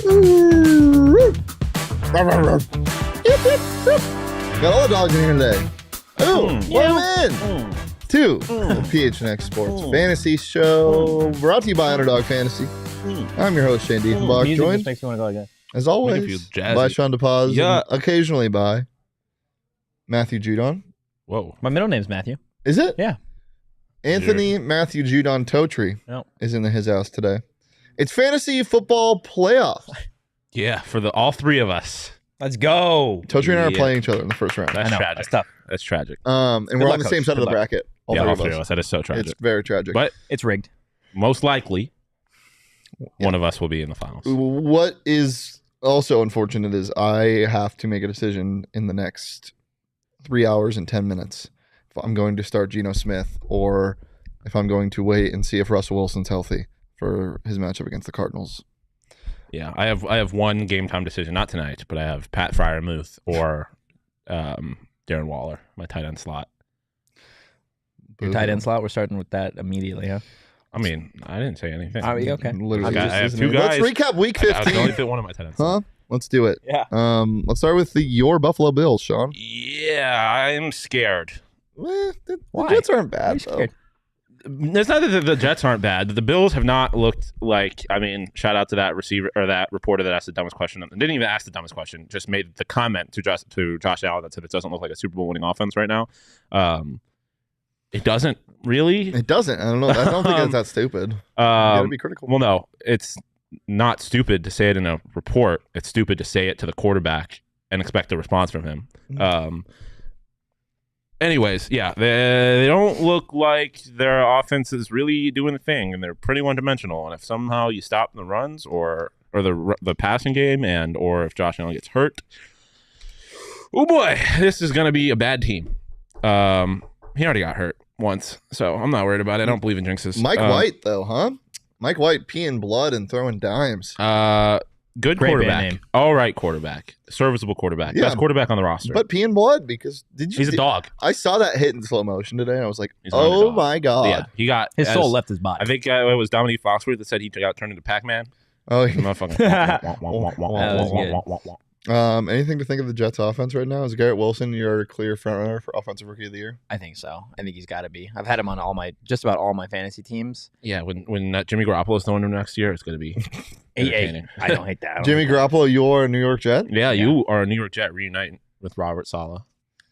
Got all the dogs in here today. Oh, welcome in to the PHNX Sports Fantasy Show, brought to you by Underdog Fantasy. I'm your host, Shane Diefenbach, joined, makes me want to go again. as always, by Shawn and Totri, and occasionally by Matthew Judon. Whoa. My middle name's Matthew. Is it? Yeah. Anthony Matthew Judon Totri is in his house today. It's fantasy football playoff. Yeah, for all three of us. Let's go. Totri and I are playing each other in the first round. That's tragic. That's tough. That's tragic. And we're on the same side of the bracket. All three of us. That is so tragic. It's very tragic. But it's rigged. Most likely, one of us will be in the finals. What is also unfortunate is I have to make a decision in the next 3 hours and 10 minutes if I'm going to start Geno Smith or if I'm going to wait and see if Russell Wilson's healthy for his matchup against the Cardinals. Yeah, I have one game time decision, not tonight, but I have Pat Fryermuth or Darren Waller, my tight end slot. Your tight end slot, we're starting with that immediately, huh? I mean, I didn't say anything. Okay. Literally, I have two guys. Let's recap week 15. I was only fit one of my tight ends. Huh? Let's do it. Yeah. Let's start with your Buffalo Bills, Shawn. Yeah, I'm scared. The Why? Jets aren't bad, though. It's not that the Jets aren't bad. The Bills have not looked like, I mean, shout out to that receiver or that reporter that asked the dumbest question. And didn't even ask the dumbest question, just made the comment to Josh Allen that said it doesn't look like a Super Bowl winning offense right now. It doesn't really. It doesn't. I don't know. I don't think it's that stupid. You gotta be critical. Well, no, it's not stupid to say it in a report. It's stupid to say it to the quarterback and expect a response from him. Anyways, yeah, they don't look like their offense is really doing the thing, and they're pretty one-dimensional. And if somehow you stop the runs or the passing game, or if Josh Allen gets hurt, oh boy, this is going to be a bad team. He already got hurt once, so I'm not worried about it. I don't believe in jinxes. Mike White, though, huh? Mike White peeing blood and throwing dimes. Good Great quarterback. name. All right quarterback. Serviceable quarterback. Yeah. Best quarterback on the roster. But peeing blood because He's a dog. I saw that hit in slow motion today, and I was like, He's an "Oh underdog. my god!" Yeah, he got His soul left his body. I think it was Dominique Foxworth that said he got turned into Pac-Man. Oh, Motherfucker. anything to think of the Jets' offense right now? Is Garrett Wilson your clear frontrunner for Offensive Rookie of the Year? I think so. I think he's got to be. I've had him on just about all my fantasy teams. Yeah, when Jimmy Garoppolo's throwing him next year, it's going to be entertaining. I don't hate that. Jimmy Garoppolo, you're a New York Jet? Yeah, you are a New York Jet reuniting with Robert Saleh.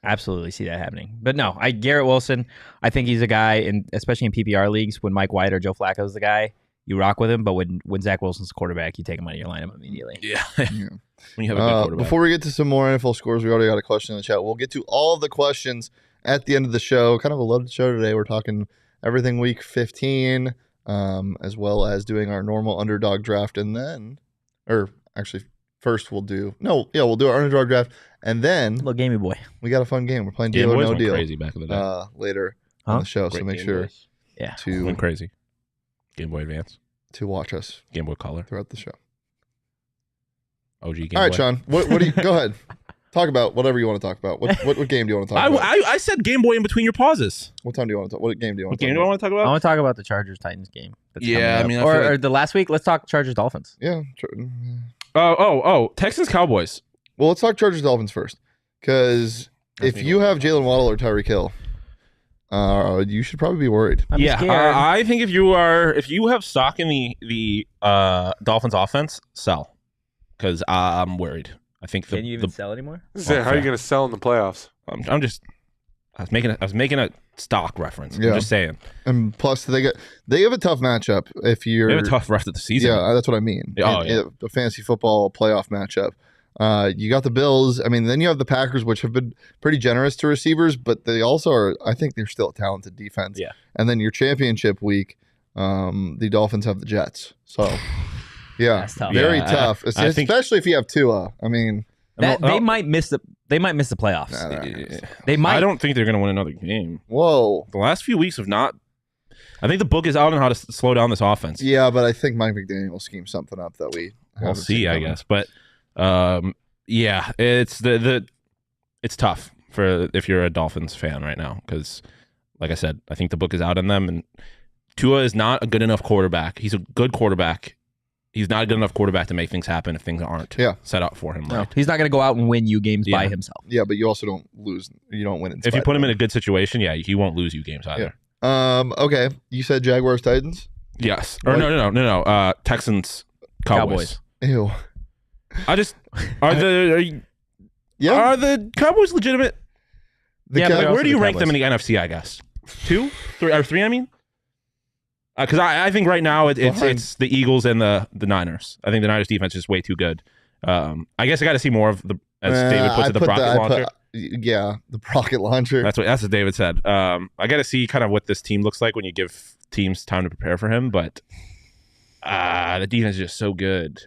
Absolutely see that happening. But no, Garrett Wilson, I think he's a guy, and especially in PPR leagues, when Mike White or Joe Flacco's the guy, you rock with him. But when Zach Wilson's the quarterback, you take him out of your lineup immediately. Yeah. When you have a good quarterback. Before we get to some more NFL scores, we already got a question in the chat. We'll get to all of the questions at the end of the show. Kind of a loaded show today. We're talking everything week 15, as well as doing our normal underdog draft. And then, or actually, first we'll do our underdog draft. And then, Little gamey boy. we got a fun game. We're playing Game Deal or Boys No went Deal crazy back in the day. later on the show. So make sure to Went crazy. Game Boy Advance. to watch us Game Boy Color. throughout the show. OG Game All right, Boy. Shawn. What do you go ahead? Talk about whatever you want to talk about. What game do you want to talk about? I said Game Boy in between your pauses. What time do you want to talk? What game do you want What to game talk do I about? want to talk I about? want to talk about the Chargers-Titans game. That's Yeah, coming I up. mean, I feel or like- the last week, let's talk Chargers-Dolphins. Yeah. Texans Cowboys. Well, let's talk Chargers Dolphins first, because if you have Jalen Waddle or Tyreek Hill, you should probably be worried. I'm scared. I think if you have stock in the Dolphins offense, sell, because I'm worried. I think Can you even sell anymore? How are you going to sell in the playoffs? I was making a stock reference. Yeah. I'm just saying. And plus, they have a tough matchup. If you're They have a tough rest of the season. yeah, that's what I mean. A fantasy football playoff matchup. You got the Bills. I mean, then you have the Packers, which have been pretty generous to receivers, but they also are. I think they're still a talented defense. Yeah. And then your championship week, the Dolphins have the Jets. So, yeah, That's tough. very Yeah, tough. I think- Especially if you have Tua. I mean, They might miss the playoffs. nah. They might. I don't think they're going to win another game. Whoa. The last few weeks have not. I think the book is out on how to slow down this offense. Yeah, but I think Mike McDaniel will scheme something up that we We'll haven't seen see, I coming. guess. But yeah, it's it's tough for if you're a Dolphins fan right now because, like I said, I think the book is out on them, and Tua is not a good enough quarterback. He's a good quarterback, he's not a good enough quarterback to make things happen if things aren't set up for him. No, right. he's not going to go out and win you games by himself. Yeah, but you also don't lose. You don't win. If you put him in a good situation, he won't lose you games either. Yeah. Okay. You said Jaguars Titans. Yes. Or no. Texans Cowboys. Ew. Are the Cowboys legitimate? Where do you rank them in the NFC? I guess 2, 3, or 3. I mean, because I think right now it's the Eagles and the Niners. I think the Niners defense is way too good. I guess I got to see more of the, as David puts it, the rocket launcher. The rocket launcher. That's what David said. I got to see kind of what this team looks like when you give teams time to prepare for him. But the defense is just so good.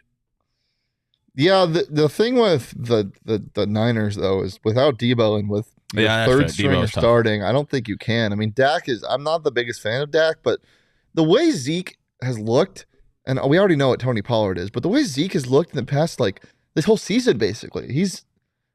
Yeah, the thing with the Niners though is without Debo and with your third stringer starting, I don't think you can. I mean, I'm not the biggest fan of Dak, but the way Zeke has looked, and we already know what Tony Pollard is, but the way Zeke has looked in the past, like this whole season, basically,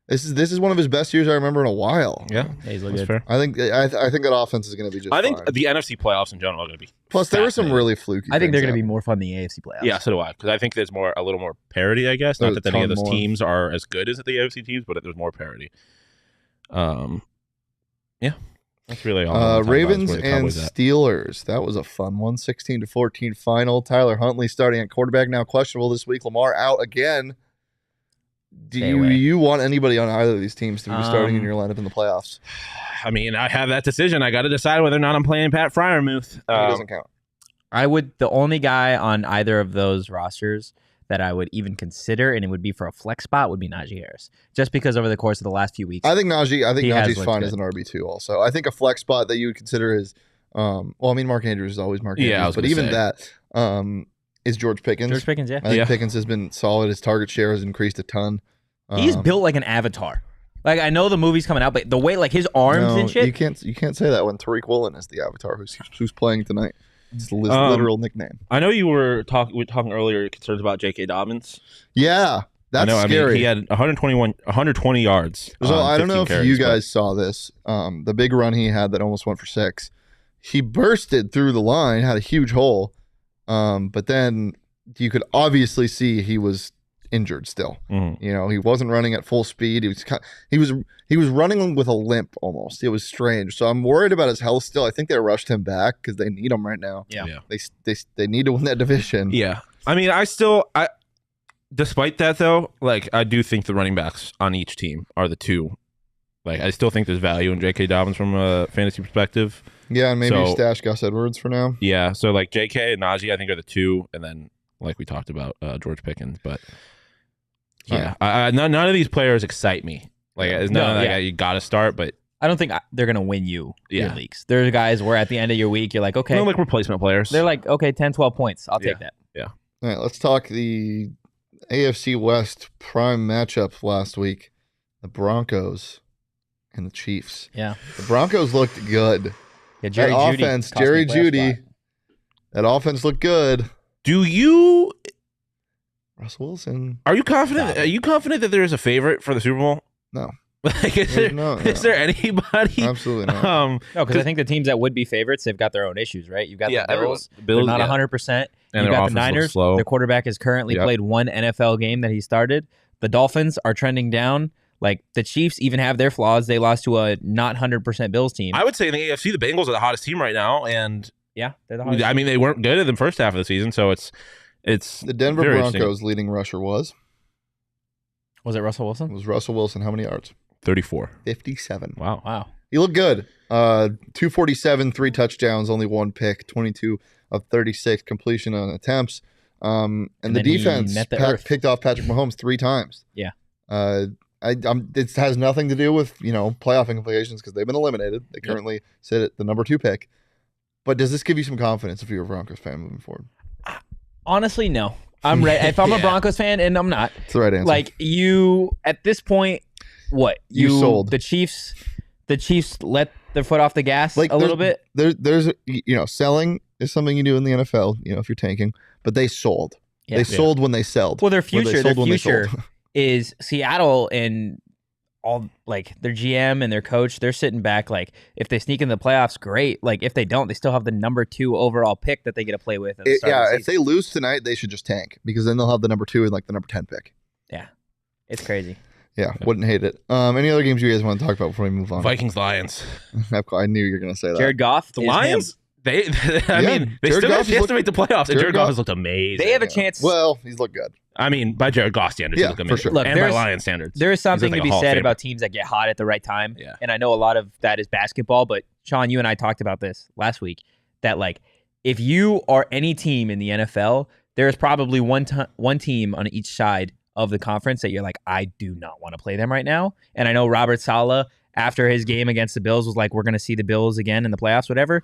this is one of his best years I remember in a while. Yeah, he's looking good. Fair. I think that offense is going to be just. I think the NFC playoffs in general are going to be. Plus, there were some really fluky. I think they're going to be more fun than the AFC playoffs. Yeah, so do I, because I think there's a little more parity. I guess not that any of those teams are as good as the AFC teams, but there's more parity. Yeah. That's really all. Ravens and Steelers. That was a fun one. 16-14 final. Tyler Huntley starting at quarterback, now questionable this week. Lamar out again. Do you want anybody on either of these teams to be starting in your lineup in the playoffs? I mean, I have that decision. I got to decide whether or not I'm playing Pat Freiermuth. He doesn't count. The only guy on either of those rosters that I would even consider, and it would be for a flex spot, would be Najee Harris. Just because over the course of the last few weeks, I think Najee's fine as an RB2 also. I think a flex spot that you would consider is, Mark Andrews is always Mark Andrews, but even that is George Pickens. George Pickens, yeah. I think Pickens has been solid. His target share has increased a ton. He's built like an avatar. Like, I know the movie's coming out, but the way, like, his arms and shit. You can't say that when Tariq Woolen is the avatar who's playing tonight. It's his literal nickname. I know you were talking earlier concerns about J.K. Dobbins. Yeah, that's scary. I mean, he had 120 yards. So I don't know if you guys saw this. The big run he had that almost went for 6. He bursted through the line, had a huge hole, but then you could obviously see he was injured still. Mm-hmm. You know, he wasn't running at full speed. He was running with a limp almost. It was strange. So I'm worried about his health still. I think they rushed him back because they need him right now. Yeah. They need to win that division. Yeah. I mean, despite that though, like, I do think the running backs on each team are the two. Like, I still think there's value in J.K. Dobbins from a fantasy perspective. Yeah, and maybe you stash Gus Edwards for now. Yeah, so like J.K. and Najee, I think are the two, and then like we talked about George Pickens, but yeah, none of these players excite me. Like, it's none of that guy you got to start, but I don't think they're going to win you your leagues. There's guys where at the end of your week, you're like, okay. They're like replacement players. They're like, okay, 10, 12 points. I'll take that. Yeah. All right, let's talk the AFC West prime matchup last week. The Broncos and the Chiefs. Yeah. The Broncos looked good. Yeah, Jerry Jeudy. That offense looked good. Russell Wilson. Are you confident? Are you confident that there is a favorite for the Super Bowl? No. Like, is there anybody? Absolutely not. No, because I think the teams that would be favorites, they've got their own issues, right? You've got the Bills. They're not 100%. You've got the Niners. Their quarterback has currently played one NFL game that he started. The Dolphins are trending down. Like, the Chiefs even have their flaws. They lost to a not 100% Bills team. I would say in the AFC, the Bengals are the hottest team right now, and yeah, they're the hottest. I mean, they weren't good in the first half of the season, so it's the Denver Broncos' leading rusher was it Russell Wilson? It was Russell Wilson. How many yards? 34. 57. Wow. He looked good. 247, 3 touchdowns, only 1 pick, 22 of 36 completion on attempts. And the defense picked off Patrick Mahomes 3 times. Yeah. It has nothing to do with, playoff implications because they've been eliminated. They currently sit at the number 2 pick. But does this give you some confidence if you're a Broncos fan moving forward? Honestly, no. I'm ready. If I'm a Broncos fan, and I'm not. It's the right answer. Like, at this point, what? You sold. The Chiefs let their foot off the gas a little bit? There's selling is something you do in the NFL, if you're tanking. But they sold. Yeah. They sold when they sold. Well, their future is Seattle and all like their GM and their coach, they're sitting back like if they sneak in the playoffs, great. Like if they don't, they still have the number 2 overall pick that they get to play with. If they lose tonight, they should just tank because then they'll have the number 2 and like the number 10 pick. Yeah, it's crazy. Yeah, wouldn't hate it. Any other games you guys want to talk about before we move on? Vikings Lions. I knew you were going to say that. Jared Goff, the Lions. They still have a chance to make the playoffs, and Jared Goff has looked amazing. They have a chance. Well, he's looked good. I mean, by Jared Goff standards, he looked amazing. For sure. Look, and by Lions standards. There is something to be said about teams that get hot at the right time. Yeah. And I know a lot of that is basketball, but Shawn, you and I talked about this last week, that like if you are any team in the NFL, there is probably one team on each side of the conference that you're like, I do not want to play them right now. And I know Robert Saleh, after his game against the Bills, was like, we're going to see the Bills again in the playoffs, whatever.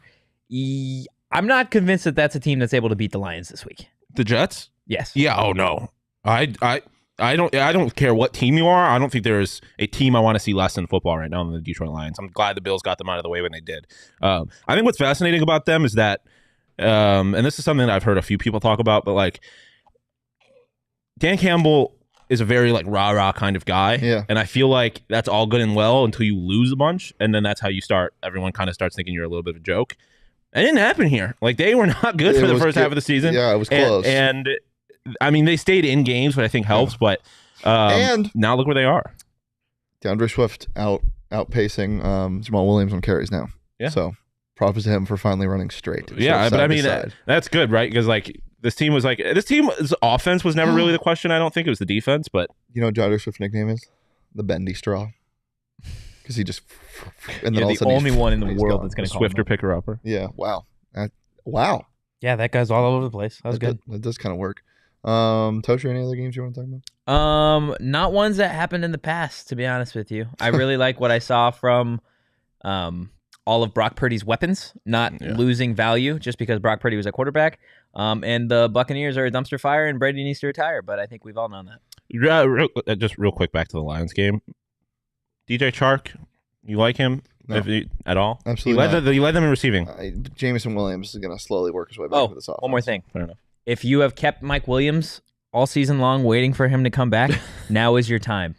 I'm not convinced that that's a team that's able to beat the Lions this week. The Jets? Yes. Yeah. Oh no. I don't care what team you are. I don't think there's a team I want to see less in football right now than the Detroit Lions. I'm glad the Bills got them out of the way when they did. I think what's fascinating about them is that, and this is something that I've heard a few people talk about, but like Dan Campbell is a very like rah-rah kind of guy. Yeah. And I feel like that's all good and well until you lose a bunch. And then that's how everyone kind of starts thinking you're a little bit of a joke. It didn't happen here. Like they were not good for the first half of the season. Yeah, it was close. And I mean, they stayed in games, which I think helps. But and now look where they are. DeAndre Swift outpacing Jamal Williams on carries now. Yeah. So props to him for finally running straight. Yeah, but I mean that's good, right? Because like this team's offense was never really the question. I don't think it was the defense, but you know what DeAndre Swift's nickname is? The bendy straw. Because he just and then the only one in the world that's going to call Swifter picker upper. Yeah. Wow. Wow. Yeah, that guy's all over the place. That was good. That does kind of work. Totri, any other games you want to talk about? Not ones that happened in the past, to be honest with you. I really like what I saw from all of Brock Purdy's weapons, not losing value just because Brock Purdy was a quarterback. And the Buccaneers are a dumpster fire, and Brady needs to retire. But I think we've all known that. Yeah, just real quick back to the Lions game. DJ Chark, you like him at all? Absolutely. You led them in receiving. Jameson Williams is going to slowly work his way back to this offense. One more thing. Fair enough. If you have kept Mike Williams all season long waiting for him to come back, now is your time.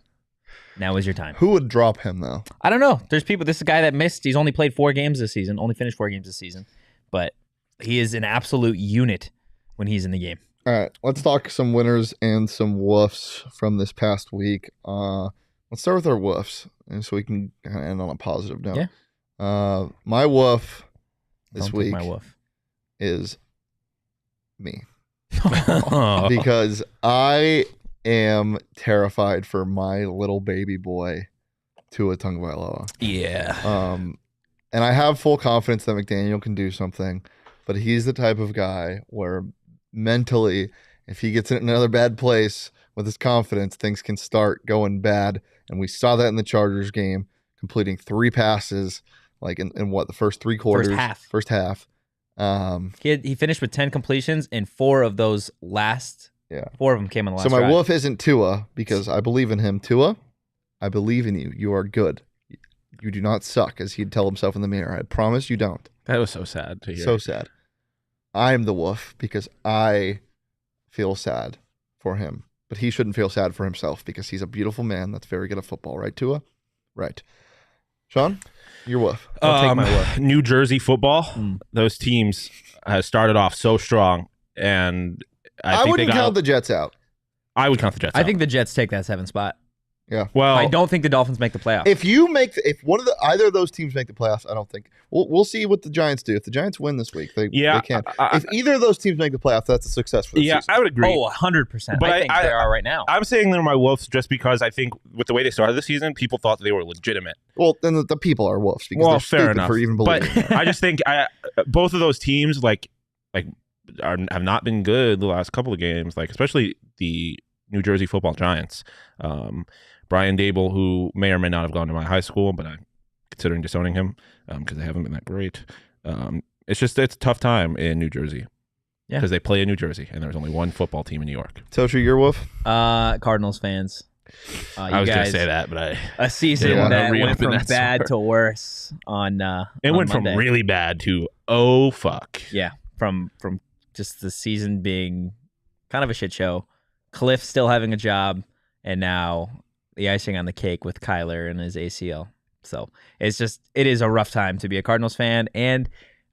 Now is your time. Who would drop him, though? I don't know. There's people. This is a guy that missed. He's only played 4 games this season. Only finished 4 games this season. But he is an absolute unit when he's in the game. All right. Let's talk some winners and some woofs from this past week. Let's start with our woofs, and so we can kind of end on a positive note. Yeah. My woof this week my woof is me. Because I am terrified for my little baby boy, Tua Tagovailoa. Yeah. And I have full confidence that McDaniel can do something, but he's the type of guy where mentally, if he gets in another bad place with his confidence, things can start going bad. And we saw that in the Chargers game, completing 3 passes, like in the first 3 quarters? First half. He finished with 10 completions, and 4 of those 4 of them came in the last So my drive. wolf isn't Tua, because I believe in him. Tua, I believe in you. You are good. You do not suck, as he'd tell himself in the mirror. I promise you don't. That was so sad to hear. So sad. I'm the wolf because I feel sad for him. But he shouldn't feel sad for himself because he's a beautiful man that's very good at football. Right, Tua? Right. Shawn, your wolf. I'll take my wolf. New Jersey football. Those teams started off so strong. And I wouldn't count the Jets out. I would count the Jets out. I think the Jets take that 7th spot. Yeah. Well, I don't think the Dolphins make the playoffs. If either of those teams make the playoffs, I don't think we'll see what the Giants do. If the Giants win this week, they can. If either of those teams make the playoffs, that's a success for the season. I would agree. Oh, 100%. But I think they are right now. I'm saying they're my wolves just because I think with the way they started the season, people thought that they were legitimate. Well, then the people are wolves because they're fair stupid enough. for even believing that. I just think both of those teams have not been good the last couple of games, especially the New Jersey Football Giants. Brian Dable, who may or may not have gone to my high school, but I'm considering disowning him because they haven't been that great. It's a tough time in New Jersey because they play in New Jersey, and there's only one football team in New York. Totri, your wolf? Cardinals fans. I was going to say that, but a season that went from bad to worse on it went Monday. From really bad to oh fuck. Yeah, from just the season being kind of a shit show. Cliff still having a job, and now the icing on the cake with Kyler and his ACL. So it is a rough time to be a Cardinals fan, and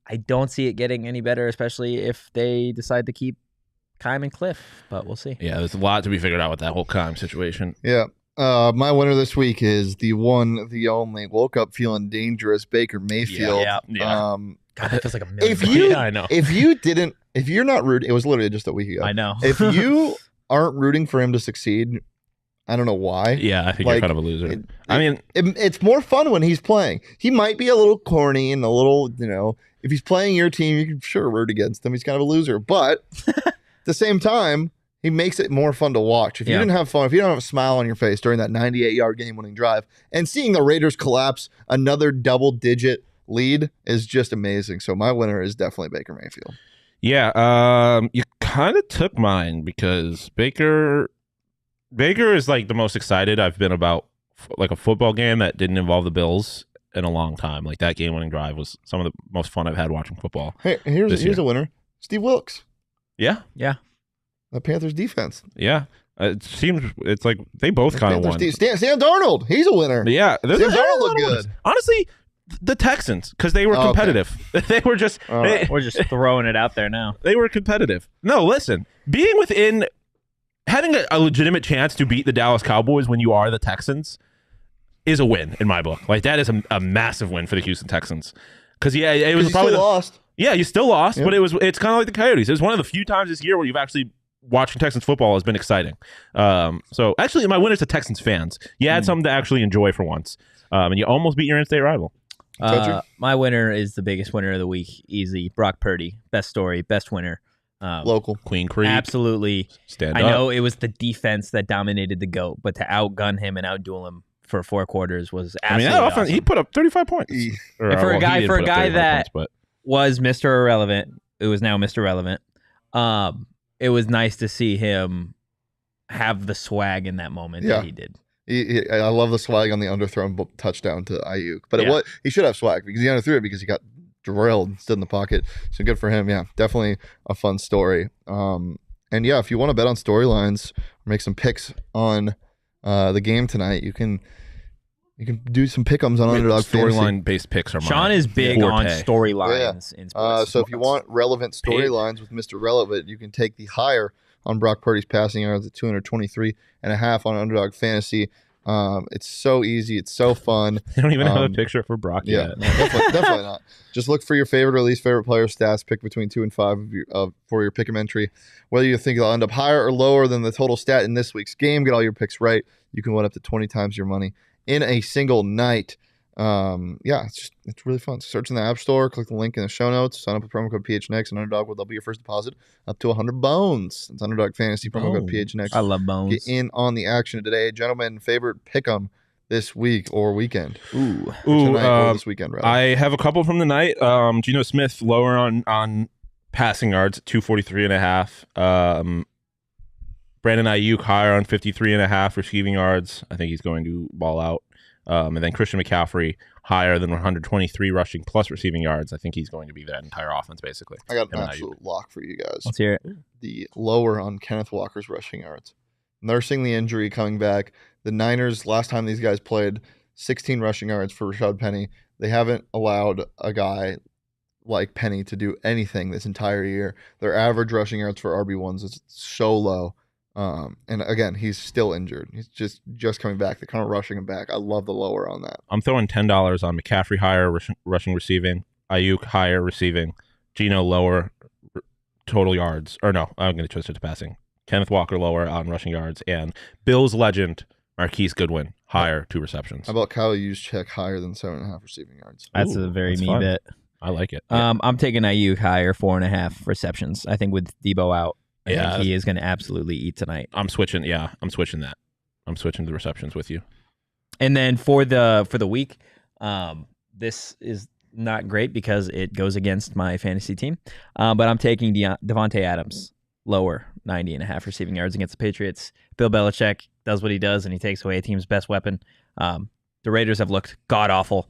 I don't see it getting any better, especially if they decide to keep Keim and Cliff, but we'll see. Yeah, there's a lot to be figured out with that whole Keim situation. Yeah. My winner this week is the one, the only, woke up feeling dangerous Baker Mayfield. Yeah. God, that feels like a million. I know. If you're not rooting, it was literally just a week ago. I know. If you aren't rooting for him to succeed, I don't know why. Yeah, I think you're kind of a loser. It's more fun when he's playing. He might be a little corny and a little, if he's playing your team, you can sure root against him. He's kind of a loser. But at the same time, he makes it more fun to watch. If you didn't have fun, if you don't have a smile on your face during that 98-yard game-winning drive, and seeing the Raiders collapse another double-digit lead is just amazing. So my winner is definitely Baker Mayfield. Yeah, you kind of took mine because Baker is like the most excited I've been about like a football game that didn't involve the Bills in a long time. Like that game-winning drive was some of the most fun I've had watching football. Hey, here's a winner. Steve Wilkes. Yeah. The Panthers defense. Yeah. It's like they both kind of won. Sam Darnold, he's a winner. Yeah. Sam Darnold looked good. Honestly, the Texans, because they were competitive. Okay. They were just we're just throwing it out there now. They were competitive. No, listen, having a legitimate chance to beat the Dallas Cowboys when you are the Texans is a win in my book. Like that is a massive win for the Houston Texans. Because it was probably lost. Yeah, you still lost, but it's kind of like the Coyotes. It was one of the few times this year where you've actually watching Texans football has been exciting. So actually, my winner's the Texans fans. You had something to actually enjoy for once, and you almost beat your in-state rival. My winner is the biggest winner of the week. Easy. Brock Purdy. Best story. Best winner. Local. Queen Creek. Absolutely. Stand up. I know it was the defense that dominated the GOAT, but to outgun him and outduel him for 4 quarters was absolutely awesome. He put up 35 points. For a guy that was Mr. Irrelevant, it was now Mr. Relevant. It was nice to see him have the swag in that moment that he did. I love the swag on the underthrown touchdown to Ayuk. But he should have swag because he underthrew it because he got drilled, stood in the pocket. So good for him. Yeah, definitely a fun story. And yeah, if you want to bet on storylines or make some picks on the game tonight, you can do some pick'ems on Underdog Fantasy. Storyline-based picks are mine. Shawn is big on storylines in sports. So if you want relevant storylines with Mr. Relevant, you can take the higher on Brock Purdy's passing yards at 223.5 on Underdog Fantasy. It's so easy. It's so fun. They don't even have a picture for Brock yet. No, definitely not. Just look for your favorite or least favorite player stats. Pick between 2 and 5 for your pick'em entry. Whether you think they'll end up higher or lower than the total stat in this week's game, get all your picks right. You can win up to 20 times your money in a single night. It's really fun. Search in the App Store, click the link in the show notes, sign up with promo code PHNX, and Underdog will double your first deposit up to 100 bones. It's Underdog Fantasy, promo code PHNX. I love bones. Get in on the action today. Gentlemen, favorite pick'em this week or weekend? Or this weekend, rather. I have a couple from the night. Geno Smith lower on passing yards, 243.5. Brandon Ayuk higher on 53.5 receiving yards. I think he's going to ball out. And then Christian McCaffrey higher than 123 rushing plus receiving yards. I think he's going to be that entire offense, basically. I got an absolute lock for you guys. Let's hear it. The lower on Kenneth Walker's rushing yards. Nursing the injury, coming back. The Niners, last time these guys played, 16 rushing yards for Rashad Penny. They haven't allowed a guy like Penny to do anything this entire year. Their average rushing yards for RB1s is so low. And again, he's still injured. He's just coming back. They're kind of rushing him back. I love the lower on that. I'm throwing $10 on McCaffrey higher rushing receiving, Ayuk higher receiving, Geno lower total yards. Or no, I'm going to twist it to passing. Kenneth Walker lower on rushing yards, and Bills legend Marquise Goodwin higher 2 receptions. How about Kyle Juszczyk higher than 7.5 receiving yards? That's a very me bet. I like it. Yeah. I'm taking Ayuk higher 4.5 receptions. I think with Debo out, I think he is going to absolutely eat tonight. I'm switching. Yeah, I'm switching that. I'm switching the receptions with you. And then for the week, this is not great because it goes against my fantasy team. But I'm taking Devontae Adams lower 90.5 receiving yards against the Patriots. Bill Belichick does what he does, and he takes away a team's best weapon. The Raiders have looked god awful.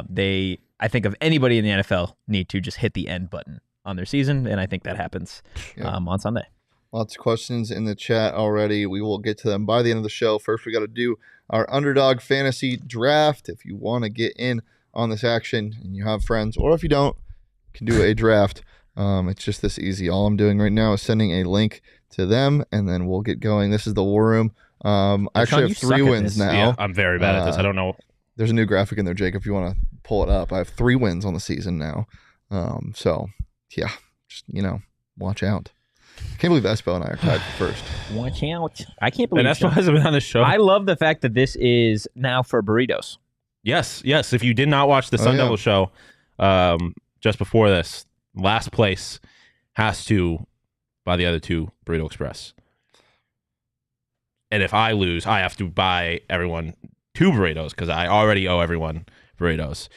They, I think, of anybody in the NFL, need to just hit the end button on their season, and I think that happens on Sunday. Lots of questions in the chat already. We will get to them by the end of the show. First, we got to do our Underdog Fantasy Draft. If you want to get in on this action and you have friends, or if you don't, you can do a draft. It's just this easy. All I'm doing right now is sending a link to them, and then we'll get going. This is the War Room. I actually have 3 wins now. Yeah, I'm very bad at this. I don't know. There's a new graphic in there, Jake, if you want to pull it up. I have 3 wins on the season now. So, yeah, just, watch out. I can't believe Espo and I are tied for first. Watch out. I can't believe Espo hasn't been on the show. I love the fact that this is now for burritos. Yes. If you did not watch the Sun Devil show just before this, last place has to buy the other 2 Burrito Express. And if I lose, I have to buy everyone 2 burritos because I already owe everyone burritos.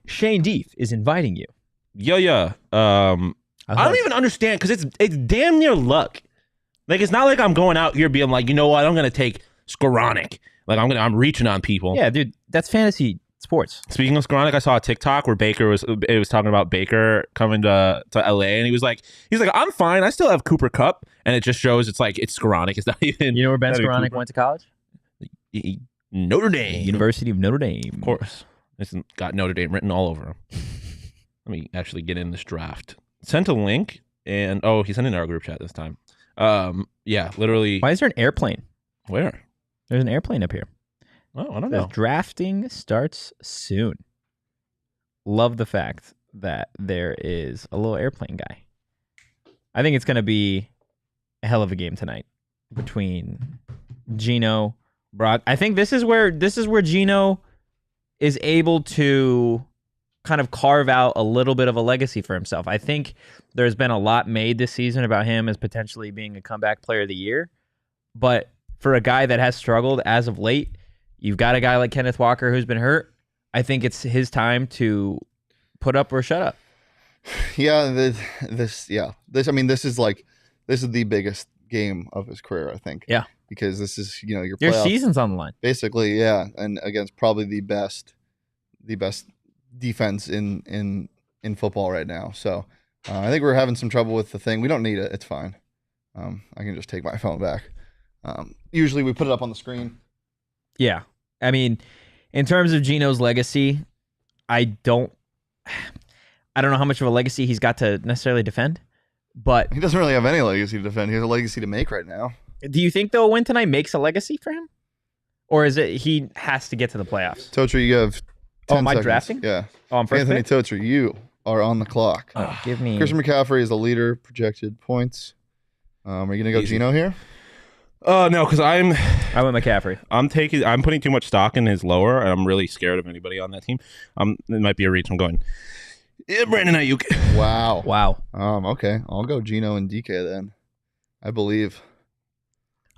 Shane Deef is inviting you. Yeah. I don't even understand because it's damn near luck. Like, it's not like I'm going out here being like, you know what, I'm gonna take Skoranek. Like, I'm reaching on people. Yeah, dude, that's fantasy sports. Speaking of Skoranek, I saw a TikTok where it was talking about Baker coming to LA, and he's like, I'm fine. I still have Cooper Kupp, and it just shows it's Skoranek. It's not even. You know where Ben Skoranek went to college? Notre Dame, University of Notre Dame. Of course, it's got Notre Dame written all over him. Let me actually get in this draft. Sent a link, and he sent it in our group chat this time. Yeah, literally. Why is there an airplane? Where? There's an airplane up here. Oh, I don't know. Drafting starts soon. Love the fact that there is a little airplane guy. I think it's going to be a hell of a game tonight between Gino, Brock. I think this is where Gino is able to kind of carve out a little bit of a legacy for himself. I think there's been a lot made this season about him as potentially being a comeback player of the year. But for a guy that has struggled as of late, you've got a guy like Kenneth Walker who's been hurt. I think it's his time to put up or shut up. Yeah, this is the biggest game of his career, I think. Yeah. Because this is, your season's on the line. Basically, yeah, and against probably the best defense in football right now. So I think we're having some trouble with the thing. We don't need it. It's fine. I can just take my phone back. Usually we put it up on the screen. Yeah. I mean, in terms of Gino's legacy, I don't know how much of a legacy he's got to necessarily defend, but he doesn't really have any legacy to defend. He has a legacy to make right now. Do you think, though, a win tonight makes a legacy for him? Or is it he has to get to the playoffs? Totri, you have 10 am I seconds. drafting? Yeah. Oh, I'm first Anthony pick? Totri, you are on the clock. Give me... Christian McCaffrey is the leader, projected points. Are you going to go Gino here? No, because I went McCaffrey. I'm putting too much stock in his lower, and I'm really scared of anybody on that team. It might be a reach. I'm going, Brandon Ayuk. Wow. Okay. I'll go Gino and DK then. I believe.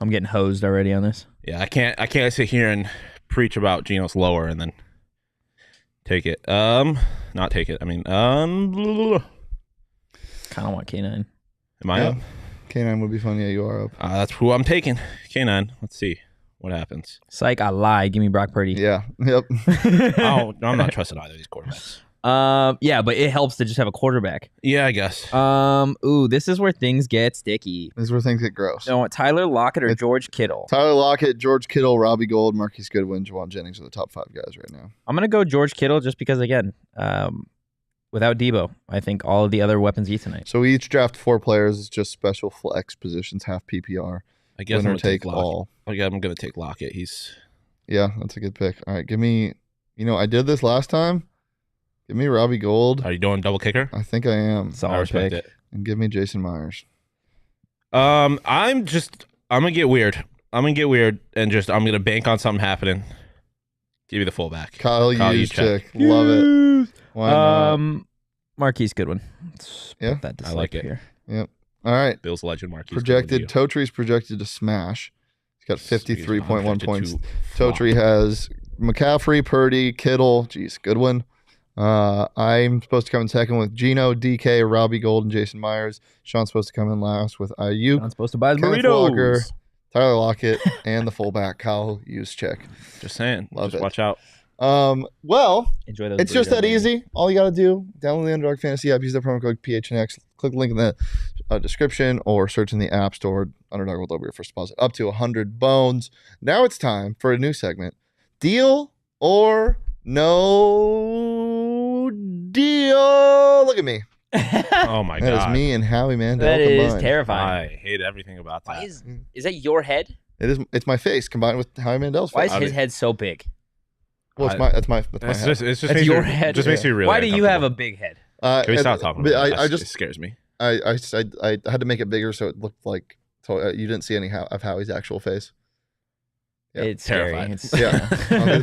I'm getting hosed already on this. Yeah, I can't sit here and preach about Gino's lower and then take it. Not take it. I mean, kind of want K9. Am I up? K9 would be fun. Yeah, you are up. That's who I'm taking. K9. Let's see what happens. Psych, I lied. Give me Brock Purdy. Yeah. Yep. I'm not trusting either of these quarterbacks. Yeah, but it helps to just have a quarterback. Yeah, I guess. This is where things get sticky. This is where things get gross. You know what, Tyler Lockett or George Kittle? Tyler Lockett, George Kittle, Robbie Gould, Marquise Goodwin, Jawan Jennings are the top 5 guys right now. I'm gonna go George Kittle just because, again, without Debo, I think all of the other weapons eat tonight. So we each draft 4 players. It's just special flex positions, half PPR. I guess I'm gonna take all. I'm gonna take Lockett. Yeah, that's a good pick. All right, give me. I did this last time. Give me Robbie Gould. Are you doing double kicker? I think I am. I respect it. And give me Jason Myers. I'm gonna get weird. I'm gonna bank on something happening. Give me the fullback. Kyle Juszczyk. Love it. Why not? Marquise Goodwin. Yeah, I like it. Here. Yep. All right. Bills legend Marquise. Projected. Totri's projected to smash. He's got 53.1 points. Totri has McCaffrey, Purdy, Kittle. Goodwin. I'm supposed to come in second with Gino, DK, Robbie Gould, and Jason Myers. Sean's supposed to come in last with Ayuk. Sean's supposed to buy the Kenneth burritos. Walker, Tyler Lockett, and the fullback Kyle Juszczyk. Just saying. Love Just it. watch out. Well, enjoy those. It's just that easy. All you got to do, download the Underdog Fantasy app, use the promo code PHNX, click the link in the description, or search in the App Store. Underdog will double your first deposit up to 100 bones. Now it's time for a new segment. Deal or no deal? Look at me. Oh my god. That is me and Howie Mandel That combined. is terrifying. I hate everything about that. Is that your head? It is. It's my face combined with Howie Mandel's face. Why is his head so big? Well, that's my head. It's just that's your head. Just makes me really. Why do you have a big head? Can we stop talking about it? It scares me. I had to make it bigger so it looked like you didn't see any of Howie's actual face. Yeah. It's terrifying.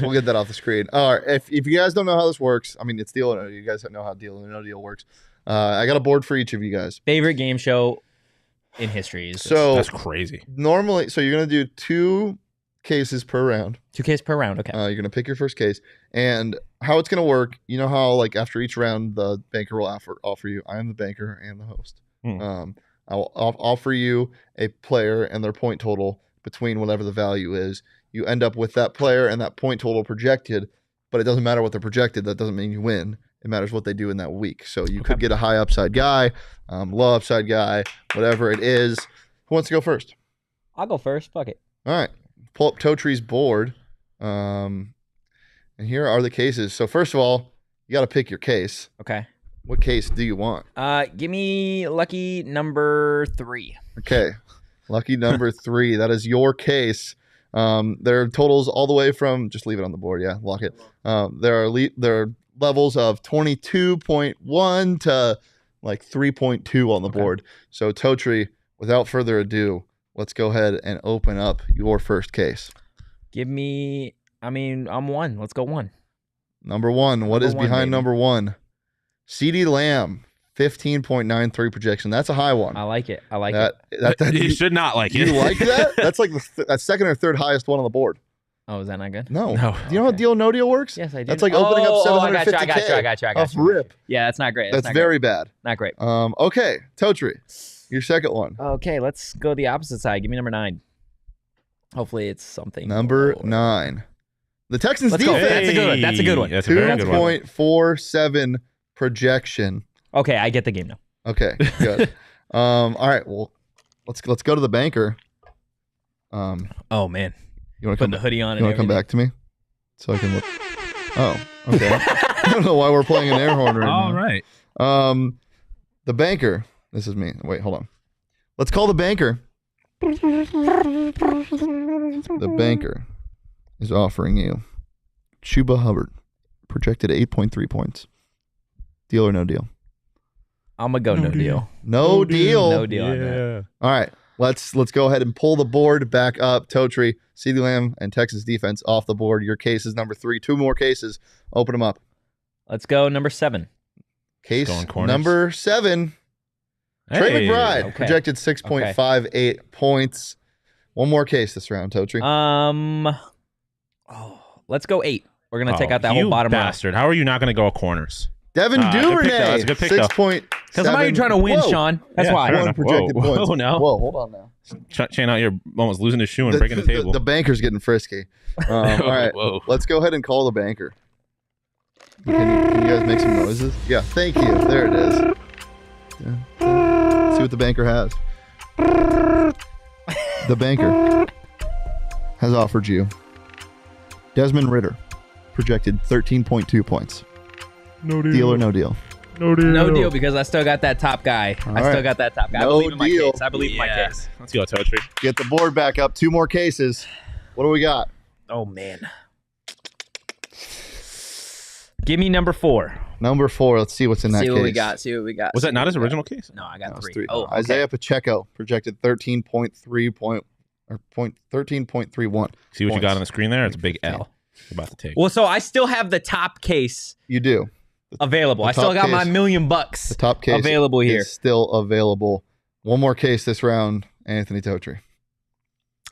We'll get that off the screen. All right. If you guys don't know how this works, I mean, it's deal or no. You guys know how deal or no deal works. I got a board for each of you guys. Favorite game show in history. So that's crazy. Normally, so you're gonna do 2 cases per round. 2 cases per round. Okay. You're gonna pick your first case, and how it's gonna work. You know how like after each round, the banker will offer you. I am the banker and the host. I'll offer you a player and their point total between whatever the value is. You end up with that player and that point total projected, but it doesn't matter what they're projected. That doesn't mean you win. It matters what they do in that week. So you could get a high upside guy, low upside guy, whatever it is. Who wants to go first? I'll go first. Fuck it. All right. Pull up Totri's board. And here are the cases. So first of all, you got to pick your case. Okay. What case do you want? Give me lucky number 3. Okay. Lucky number 3. That is your case. There are totals all the way from, just leave it on the board. Yeah, lock it. There are levels of 22.1 to like 3.2 on the board. So Totri, without further ado, let's go ahead and open up your first case. I'm 1. Let's go 1. Number 1. What is behind number 1? CeeDee Lamb, 15.93 projection. That's a high one. I like it. You should not like it. You like that? That's like that's second or third highest one on the board. Oh, is that not good? No. Do you know how deal no deal works? Yes, I do. That's like opening up 750K. I got you. Off rip. Yeah, that's not great. That's very bad. Not great. Okay, Totri, your second one. Okay, let's go the opposite side. Give me number 9. Hopefully it's something. Number 9. The Texans defense. That's a good one. That's a very good one. 2.47 projection. Okay, I get the game now. Okay, good. All right, well, let's go to the banker. Oh man, you want to put the hoodie on? You want to come back to me so I can look? Oh, okay. I don't know why we're playing an air horn right now. All right. The banker. This is me. Wait, hold on. Let's call the banker. The banker is offering you Chuba Hubbard, projected 8.3 points. Deal or no deal? I'm gonna go no deal. No deal. No deal on that. All right, let's go ahead and pull the board back up. Totri, CeeDee Lamb, and Texas defense off the board. Your case is number 3. 2 more cases. Open them up. Let's go number 7. Case number 7. Trey McBride, projected 6.58 points. One more case this round, Totri. Let's go 8. We're gonna take out that whole bottom bastard. How are you not gonna go corners? Devin Duvernay, that's a good pick, 6.7. Because I'm not trying to win, Sean. That's why. One projected points. Whoa, no. Whoa, hold on now. Chain out, you're almost losing his shoe and breaking the table. The banker's getting frisky. All right, let's go ahead and call the banker. Can you guys make some noises? Yeah, thank you. There it is. Yeah. See what the banker has. The banker has offered you Desmond Ridder, projected 13.2 points. No deal. Deal or no deal? No deal. No deal because I still got that top guy. I got that top guy. No I believe in my deal. case. I believe in my case. Let's go, Totri. Get the board back up. 2 more cases. What do we got? Oh, man. Give me number 4. Number 4. Let's see what's in that case. See what we got. Was that not his original case? No, I got 3. 3. Oh, okay. Isaiah Pacheco, projected 13.31. See what you got on the screen there? It's a big L. You're about to take. Well, so I still have the top case. You do. Available. I still got my $1 million the top case available here. Is still available. One more case this round, Anthony Totri.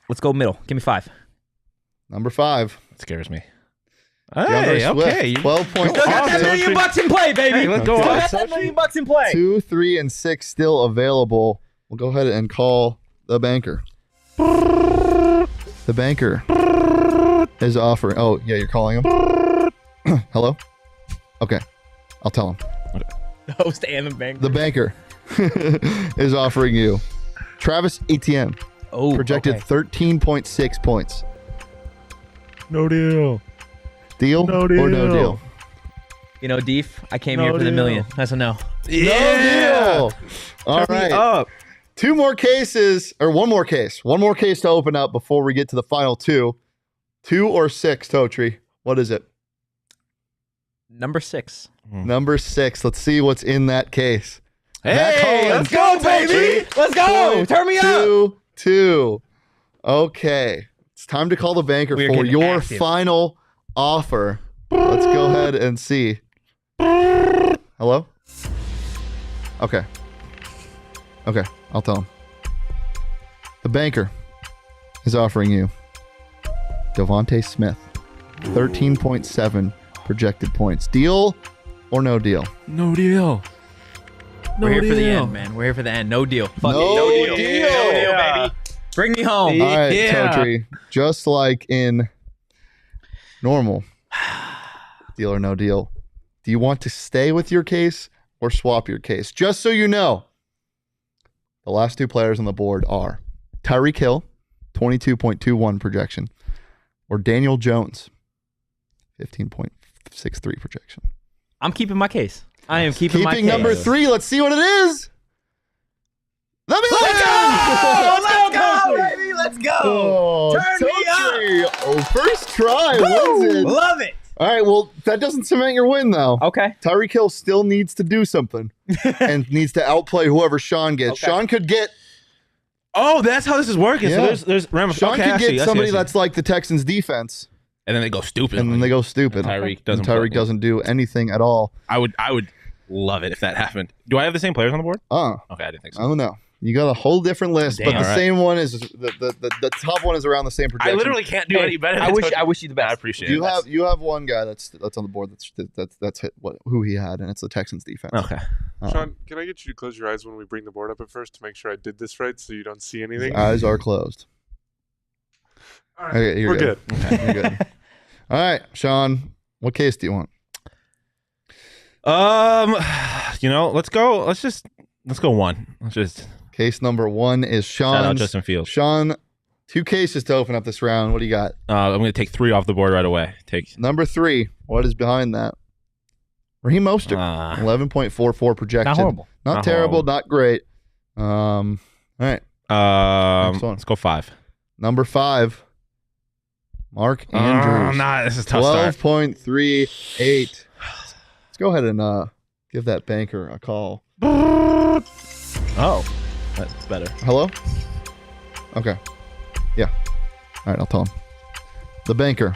Let's go middle. Give me 5. Number 5. It scares me. Hey, okay. 12 points. Still got that $1 million in play, baby. Hey, let's go. Still got that $1 million in play. 2, 3, and 6 still available. We'll go ahead and call the banker. The banker is offering. Oh, yeah, you're calling him? Hello? Okay. I'll tell him. The host and the banker. The banker is offering you Travis Etienne. Projected 13.6 points. No deal. Deal or no deal? You know, Deef, I came here for the million. That's a no. Yeah. No deal. All right. Up. One more case to open up before we get to the final two. 2 or 6, Totri. What is it? Number 6. Number 6. Let's see what's in that case. Hey, let's go, baby. Let's go. Turn me up. 2. Okay. It's time to call the banker for your final offer. Let's go ahead and see. Hello? Okay. I'll tell him. The banker is offering you Devontae Smith. 13.7 projected points. Deal or no deal? No deal. We're here for the end, man. We're here for the end. No deal. Fuck it. No deal. No deal, baby. Bring me home. All right, Totri. Just like in normal, deal or no deal. Do you want to stay with your case or swap your case? Just so you know, the last 2 players on the board are Tyreek Hill, 22.21 projection, or Daniel Jones, 15.63 projection. I'm keeping my case. I am keeping my case. Number 3. Let's see what it is. Let's go, baby. Let's go. Oh, Turn me up. Oh, first try. Wins it. Love it. All right, well, that doesn't cement your win, though. Okay. Tyreek Hill still needs to do something and needs to outplay whoever Shawn gets. Okay. Shawn could get... Oh, that's how this is working. Yeah. So there's Shawn could get somebody that's like the Texans' defense. And then they go stupid. And Tyreek doesn't do anything at all. I would love it if that happened. Do I have the same players on the board? Okay, I didn't think so. I don't know. You got a whole different list, but the same one is the top one is around the same projection. I literally can't do any better. I wish you the best. I appreciate it. You have one guy that's on the board that's who he had, and it's the Texans defense. Okay. Shawn, can I get you to close your eyes when we bring the board up at first to make sure I did this right, so you don't see anything? His eyes are closed. All right, okay, we're good. Okay, you're good. All right, Shawn, what case do you want? Let's go 1. Let's just. Case number 1 is Shawn. Shout out Justin Fields. Shawn, 2 cases to open up this round. What do you got? I'm going to take 3 off the board right away. Number 3. What is behind that? Raheem Mostert. 11.44 projection. Not horrible. Not terrible. Horrible. Not great. All right. Let's go 5. Number 5. Mark Andrews. This is tough start. 12.38. Let's go ahead and give that banker a call. Oh, that's better. Hello? Okay. Yeah. All right, I'll tell him. The banker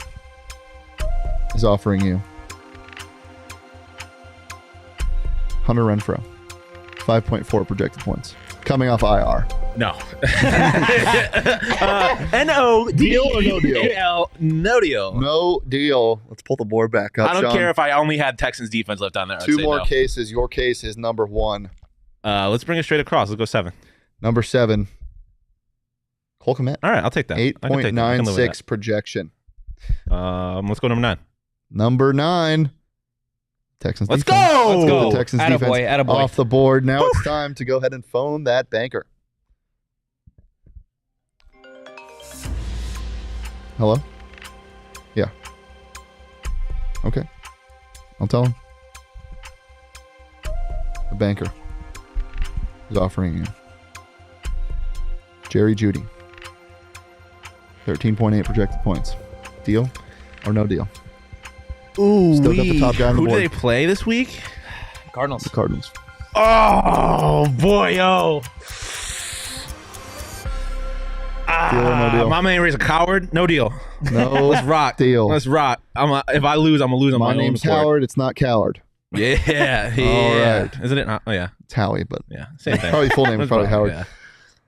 is offering you Hunter Renfrow, 5.4 projected points, coming off IR. No. N-O-D-E-A-L. Deal or no deal? No deal. No deal. Let's pull the board back up, I don't Shawn. care if I only had Texans defense left on there. 2 more cases. Your case is number 1. Let's bring it straight across. Let's go 7. Number 7. Cole Kmet. All right, I'll take that. 8.96 projection. Let's go number 9. Number 9. Texans Let's defense. Go! Let's go. The Texans defense attaboy. Off the board. Now it's time to go ahead and phone that banker. Hello? Yeah. Okay. I'll tell him. The banker is offering you Jerry Jeudy. 13.8 projected points. Deal or no deal? Ooh, still got the top guy on the board. Who do they play this week? Cardinals. The Cardinals. Oh, boy, yo. Deal or no deal? My man is a coward. No deal. No. Let's rock. Deal. Let's rock. If I lose, I'm going to lose on my own. My name's Howard. It's not Coward. Yeah. All right. Isn't it? Oh, yeah. It's Howie, but yeah, same thing. Probably full name is probably Howard. Yeah.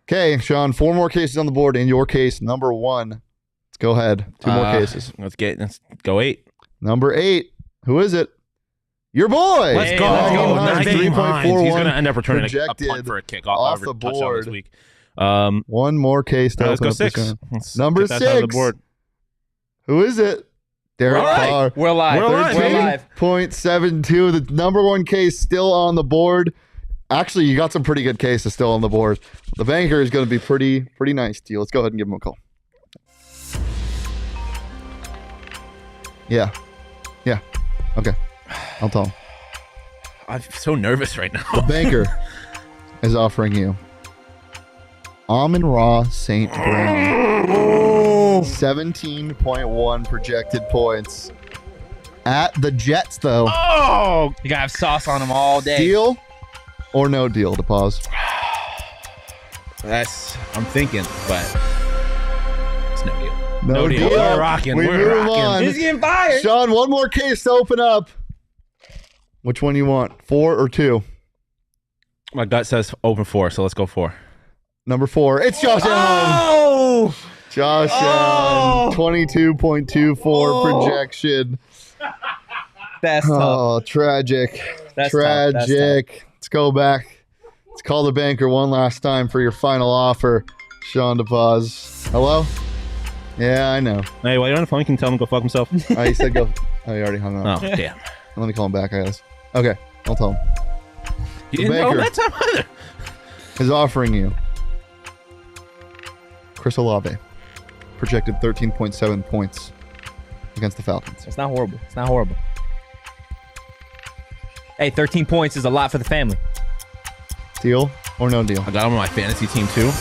Okay, Shawn, 4 more cases on the board. In your case, number 1. Let's go ahead. 2 more cases. Let's go 8. Number 8. Who is it? Your boy. Let's go. 3.41. He's going to end up returning a punt for a kick off the board this week. 1 more case to let's open go up 6. Number 6. Out of the board. Who is it? Derek Carr. We're live. 13.72. The number one case still on the board. Actually, you got some pretty good cases still on the board. The banker is going to be pretty nice to you. Let's go ahead and give him a call. Yeah. Okay. I'll tell him. I'm so nervous right now. The banker is offering you Amon-Ra St. Brown. 17.1 projected points. At the Jets, though. Oh! You got to have sauce on them all day. Deal or no deal to pause? I'm thinking, but it's no deal. No deal. We're rocking. We're rocking. He's getting fired. Shawn, one more case to open up. Which one you want? 4 or 2? My gut says open 4, so let's go 4. Number 4. It's Josh Allen. Josh Allen. 22.24 projection. That's tough. Oh, tragic. That's tragic. Tough. Let's go back. Let's call the banker one last time for your final offer. Shawn to pause. Hello? Yeah, I know. Hey, while you're on the phone, you can tell him to go fuck himself. He said go. Oh, he already hung up. Oh, damn. Let me call him back, I guess. Okay, I'll tell him. You didn't know that time either. Is offering you Chris Olave, projected 13.7 points against the Falcons. It's not horrible. Hey, 13 points is a lot for the family. Deal or no deal? I got him on my fantasy team too.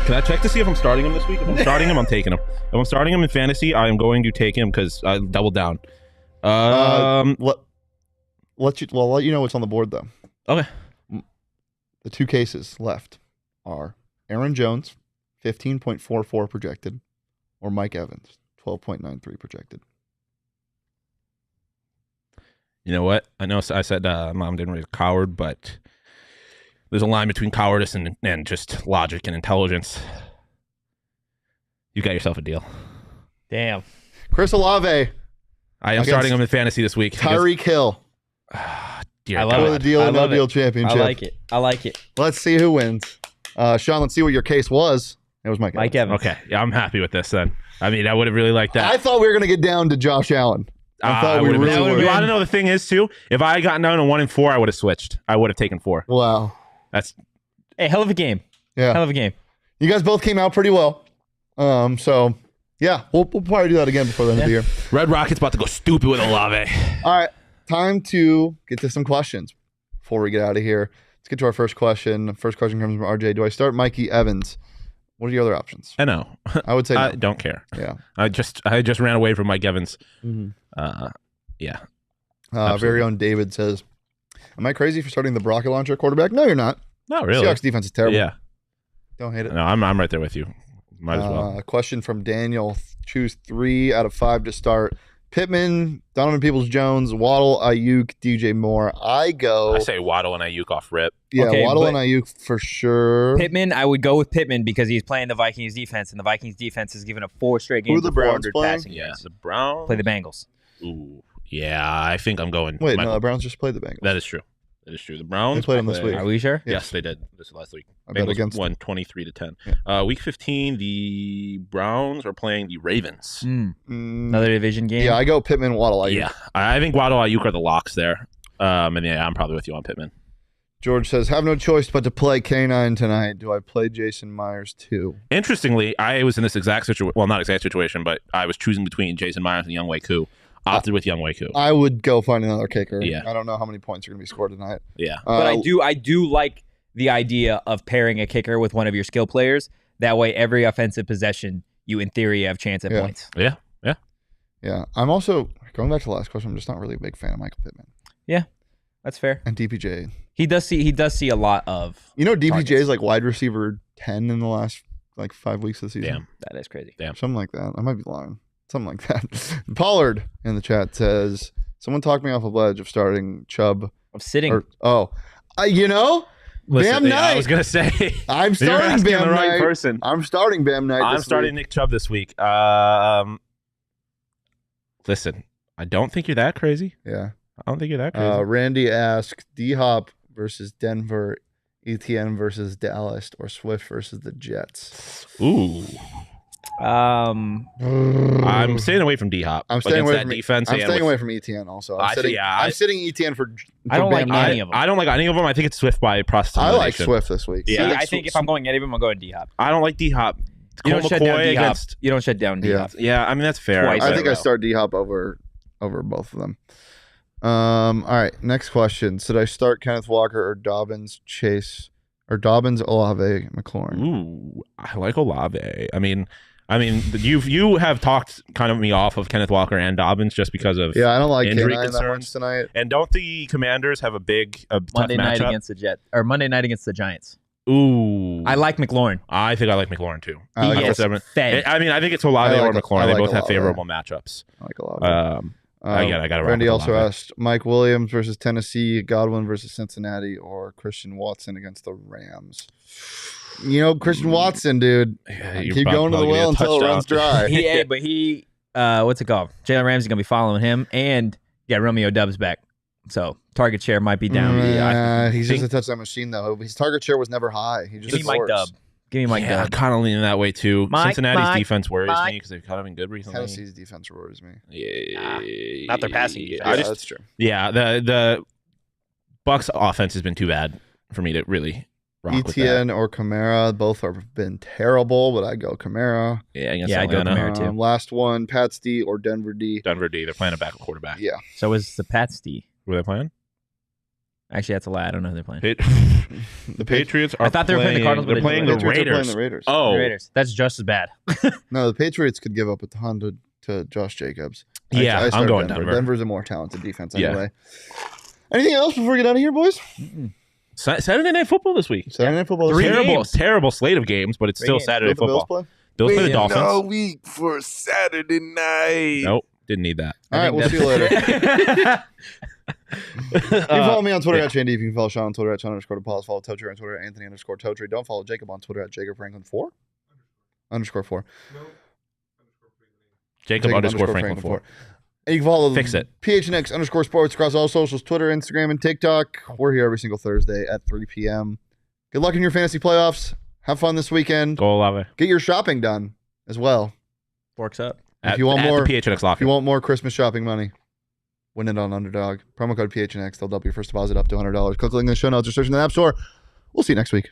Can I check to see if I'm starting him this week? If I'm starting him, I'm taking him. If I'm starting him in fantasy, I am going to take him because I doubled down. I'll let you know what's on the board though. Okay. The 2 cases left are Aaron Jones, 15.44 projected, or Mike Evans, 12.93 projected. You know what? I know I said mom didn't raise a coward, but there's a line between cowardice and just logic and intelligence. You got yourself a deal. Damn. Chris Olave. I am starting him in fantasy this week. Tyreek Hill. Dear I love it. The deal or no deal championship. I like it. Let's see who wins. Shawn, let's see what your case was. It was Mike Evans. Okay. Yeah, I'm happy with this then. I mean, I would have really liked that. I thought we were going to get down to Josh Allen. I thought we really would. You want to know the thing is, too? If I had gotten down to 1 and 4, I would have switched. I would have taken 4. Wow. Hey, hell of a game. Yeah. Hell of a game. You guys both came out pretty well. So, yeah, we'll probably do that again before the end of the year. Red Rocket's about to go stupid with Olave. All right. Time to get to some questions before we get out of here. Let's get to our first question. The first question comes from RJ. Do I start Mikey Evans? What are your other options? I know. I would say no. I don't care. Yeah. I just ran away from Mike Evans. Mm-hmm. Yeah. Very own David says, am I crazy for starting the rocket launcher at quarterback? No, you're not. Not really. Seahawks defense is terrible. Yeah. Don't hate it. No, I'm right there with you. Might as well. Question from Daniel. Choose 3 out of 5 to start. Pittman, Donovan Peoples-Jones, Waddle, Ayuk, DJ Moore. I say Waddle and Ayuk off rip. Yeah, okay, Waddle and Ayuk for sure. Pittman, I would go with Pittman because he's playing the Vikings defense, and the Vikings defense has given up 4 straight games of 400 passing yards. The Browns play the Bengals. Ooh, yeah, I think I'm going. Wait, no, the Browns just played the Bengals. That is true. The Browns played them this week. Are we sure? Yes, they did this last week. Bengals won 23-10. Yeah. Week 15, the Browns are playing the Ravens. Another division game. Yeah, I go Pittman, Waddle, Ayuk. Yeah, I think Waddle, Ayuk are the locks there. And yeah, I'm probably with you on Pittman. George says, have no choice but to play K9 tonight. Do I play Jason Myers too? Interestingly, I was in this exact situation. Well, not exact situation, but I was choosing between Jason Myers and Younghoe Koo. Opted with Younghoe Koo. I would go find another kicker. Yeah. I don't know how many points are going to be scored tonight. Yeah. But I do like the idea of pairing a kicker with one of your skill players. That way, every offensive possession, you in theory have chance at points. Yeah. Yeah. I'm also, going back to the last question, I'm just not really a big fan of Michael Pittman. Yeah, that's fair. And DPJ. He does see a lot of DPJ targets. is like wide receiver 10 in the last 5 weeks of the season. Damn. That is crazy. Damn. Something like that. I might be lying. Something like that. Pollard in the chat says, someone talked me off a ledge of starting Chubb. Of sitting. Listen, Bam Knight. I was going to say. I'm starting Bam the right Knight. person. I'm starting Bam Knight I'm this starting week. Nick Chubb this week. Listen, I don't think you're that crazy. Yeah. I don't think you're that crazy. Randy asked, D-Hop versus Denver, ETN versus Dallas, or Swift versus the Jets. Ooh. I'm staying away from D-Hop. I'm staying away from defense. I'm staying away from ETN also. I'm sitting ETN for I don't like any of them. I don't like any of them. I think it's Swift by process. I like Swift this week. Yeah, I think if I'm going any of them, I'm going D-Hop. I I don't like D-Hop. You don't shut down D-Hop. You don't shut down D-Hop. Yeah, I mean that's fair. I think I start D-Hop over both of them. All right, next question. Should I start Kenneth Walker or Dobbins, Chase, or Dobbins, Olave, McLaurin? Ooh, I like Olave. I mean, you have talked kind of me off of Kenneth Walker and Dobbins just because of I don't like injury concerns that much tonight. And don't the Commanders have a Monday night against the Jets or Monday night against the Giants? Ooh, I like McLaurin. I think I like McLaurin too. I think it's Olave or McLaurin. They both have favorable matchups. I like Olave. I got to. Randy also asked Mike Williams versus Tennessee, Godwin versus Cincinnati, or Christian Watson against the Rams. Christian Watson, dude. Yeah, keep going to the well until it runs dry. But what's it called? Jalen Ramsey's gonna be following him, and Romeo Doubs back. So target share might be down. He's just a touchdown machine, though. His target share was never high. He just Give me Mike Dub. Give me Mike Dub. I'm kind of leaning that way too. Cincinnati's defense worries me because they've kind of been good recently. Tennessee's defense worries me. Yeah, not their passing defense. That's true. Yeah, the Bucks offense has been too bad for me to really rock with that. ETN or Kamara, both have been terrible, but I go Kamara. Yeah, I go Kamara too. Last one, Pats D or Denver D. Denver D. They're playing a backup quarterback. Yeah. So is the Pats D. Who are they playing? Actually, that's a lie. I don't know who they're playing. The Patriots are. I thought they were playing the Cardinals. They're playing the Raiders. Oh, the Raiders. That's just as bad. No, the Patriots could give up a ton to Josh Jacobs. Yeah, I'm going Denver. Denver's a more talented defense anyway. Anything else before we get out of here, boys? Saturday Night Football this week. Saturday Night Football. Terrible slate of games, but it's still Saturday football. Bills play the Dolphins. All week for Saturday night. Nope, didn't need that. All right, we'll see you later. You can follow me on Twitter at Shandy. You can follow Shawn on Twitter at Shawn_DePaul. Follow Totri on Twitter at Anthony_Totri. Don't follow Jacob on Twitter at JacobFranklin4. _4. Jacob_Franklin4. And you can follow Fix it. PHNX_sports across all socials, Twitter, Instagram, and TikTok. We're here every single Thursday at 3 p.m. Good luck in your fantasy playoffs. Have fun this weekend. Go Olave. Get your shopping done as well. Forks up. If you want more PHNX locker. If you want more Christmas shopping money, win it on Underdog. Promo code PHNX. They'll double your first deposit up to $100. Click the link in the show notes or search in the App Store. We'll see you next week.